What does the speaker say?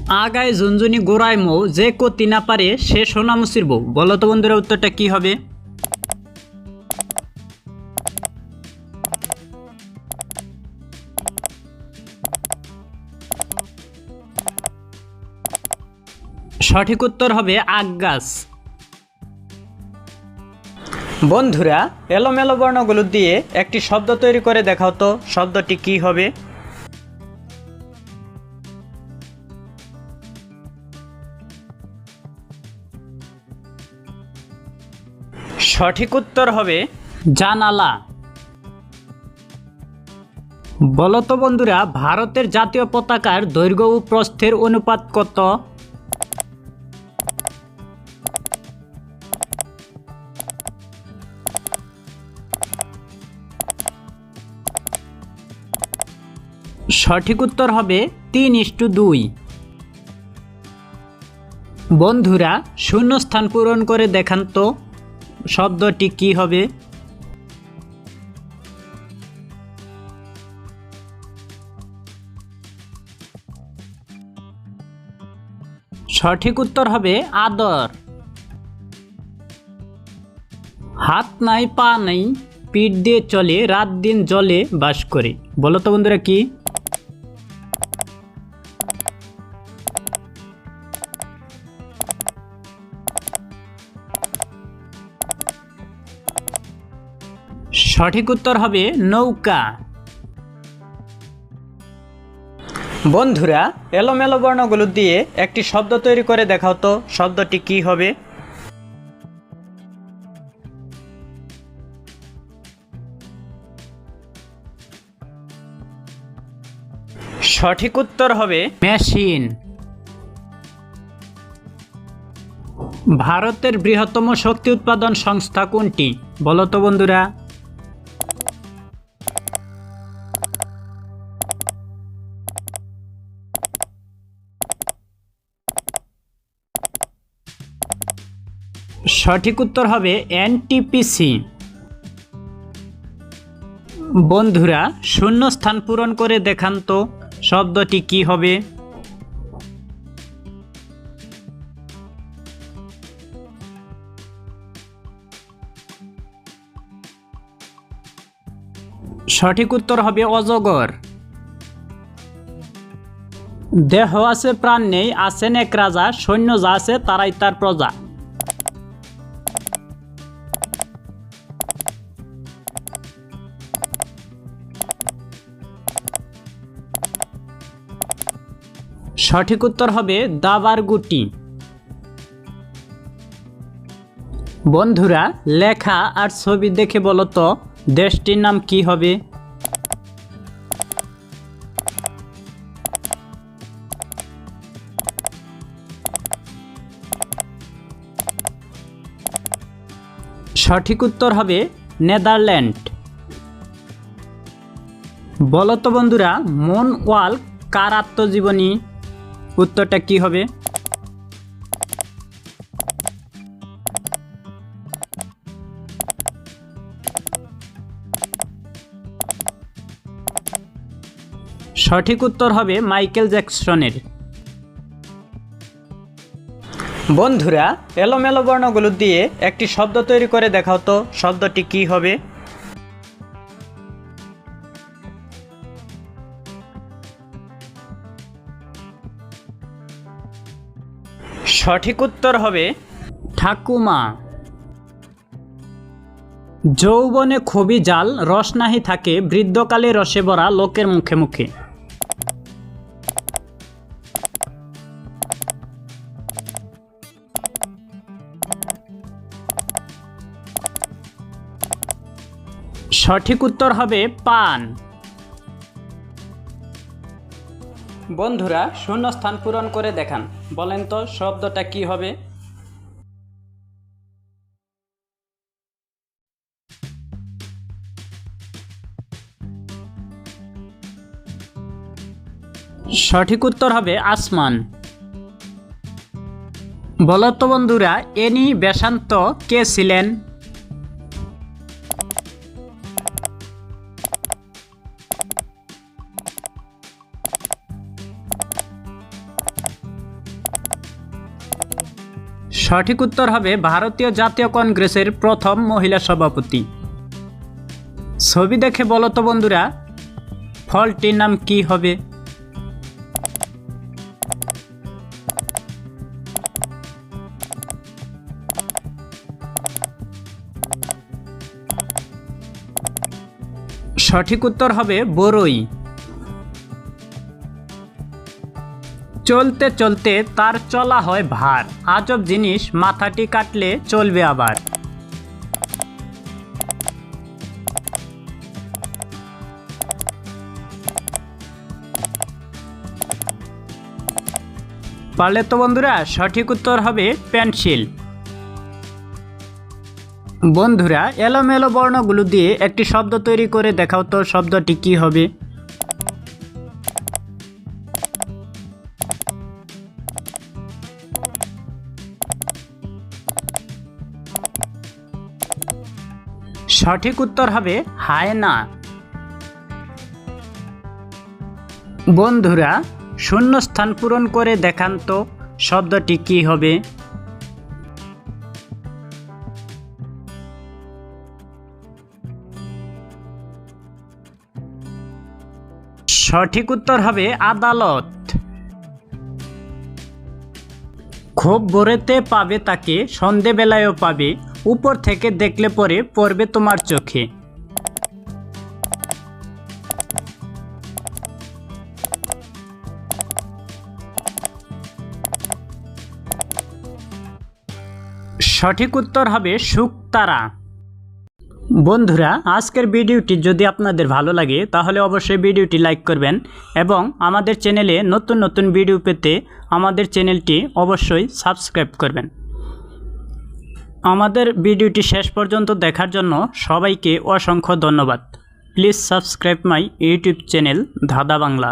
আগায় ঝুনঝুনি গোড়ায় মৌ, যে করতে না পারে সে সোনামুচির বউ। বলো তো বন্ধুরা, উত্তরটা কি হবে? সঠিক উত্তর হবে আগ গাছ। বন্ধুরা, এলোমেলো বর্ণগুলো দিয়ে একটি শব্দ তৈরি করে দেখাও তো, শব্দটি কি হবে? সঠিক উত্তর হবে জানালা। বলো তো বন্ধুরা, ভারতের জাতীয় পতাকার দৈর্ঘ্য ও প্রস্থের অনুপাত কত? সঠিক উত্তর হবে 3:2। বন্ধুরা, শূন্যস্থান পূরণ করে দেখান তো, শব্দটি কি হবে? সঠিক উত্তর হবে আদর। হাত নাই পা নাই, পিঠ দিয়ে চলে, রাত দিন জলে বাস করে। বলো তো বন্ধুরা কি? সঠিক উত্তর হবে নৌকা। বন্ধুরা, এলোমেলো বর্ণগুলো দিয়ে একটি শব্দ তৈরি করে দেখাও তো, শব্দটি কি হবে? সঠিক উত্তর হবে মেশিন। ভারতের বৃহত্তম শক্তি উৎপাদন সংস্থা কোনটি? বলো তো বন্ধুরা। সঠিক উত্তর হবে এনটিপিসি। বন্ধুরা, শূন্য স্থান পূরণ করে দেখান তো, শব্দটি কি হবে? সঠিক উত্তর হবে অজগর। দেহ আছে প্রাণ নেই, আছেন এক রাজা, সৈন্য যা আছে তারাই তার প্রজা। সঠিক উত্তর হবে দাবার গুটি। বন্ধুরা, লেখা আর ছবি দেখে বলো তো, দেশটির নাম কি হবে? সঠিক উত্তর হবে নেদারল্যান্ড। বলো তো বন্ধুরা, মন ওয়াল কার আত্মজীবনী? উত্তরটা কি হবে? সঠিক উত্তর হবে মাইকেল জ্যাকসনের। বন্ধুরা, এলোমেলো বর্ণগুলো দিয়ে একটি শব্দ তৈরি করে দেখাও তো, শব্দটি কি হবে? সঠিক উত্তর হবে ঠাকুমা। যৌবনে খুবই জাল, রস নাহি থাকে, বৃদ্ধকালে রসে ভরা লোকের মুখে মুখে। সঠিক উত্তর হবে পান। বন্ধুরা, শূন্য স্থান পূরণ করে দেখান, বলেন তো শব্দটা কি হবে? সঠিক উত্তর হবে আসমান। বলো তো বন্ধুরা, এনি বেসান্ত কে ছিলেন? সঠিক উত্তর হবে ভারতীয় জাতীয় কংগ্রেসের প্রথম মহিলা সভাপতি। ছবি দেখে বলো তো বন্ধুরা, ফলটির নাম কি হবে? সঠিক উত্তর হবে বরই। চলতে চলতে তার চলা হয় ভার, আজব জিনিস মাথাটি কাটলে চলবে আবার। পারলে তো বন্ধুরা, সঠিক উত্তর হবে পেন্সিল। বন্ধুরা, এলোমেলো বর্ণগুলো দিয়ে একটি শব্দ তৈরি করে দেখাও তো, শব্দটি কি হবে? সঠিক উত্তর হবে হায়না। বন্ধুরা, শূন্যস্থান পূরণ করে দেখান তো, শব্দটি কি হবে? সঠিক উত্তর হবে আদালত। খুব ভোরেতে পাবে তাকে, সন্ধেবেলায়ও পাবে, উপর থেকে দেখলে পরে পড়বে তোমার চোখে। সঠিক উত্তর হবে শুকতারা। বন্ধুরা, আজকের ভিডিওটি যদি আপনাদের ভালো লাগে তাহলে অবশ্যই ভিডিওটি লাইক করবেন এবং আমাদের চ্যানেলে নতুন নতুন ভিডিও পেতে আমাদের চ্যানেলটি অবশ্যই সাবস্ক্রাইব করবেন। আমাদের ভিডিওটি শেষ পর্যন্ত দেখার জন্য সবাইকে অসংখ্য ধন্যবাদ। Please subscribe my YouTube channel ধাঁধা বাংলা।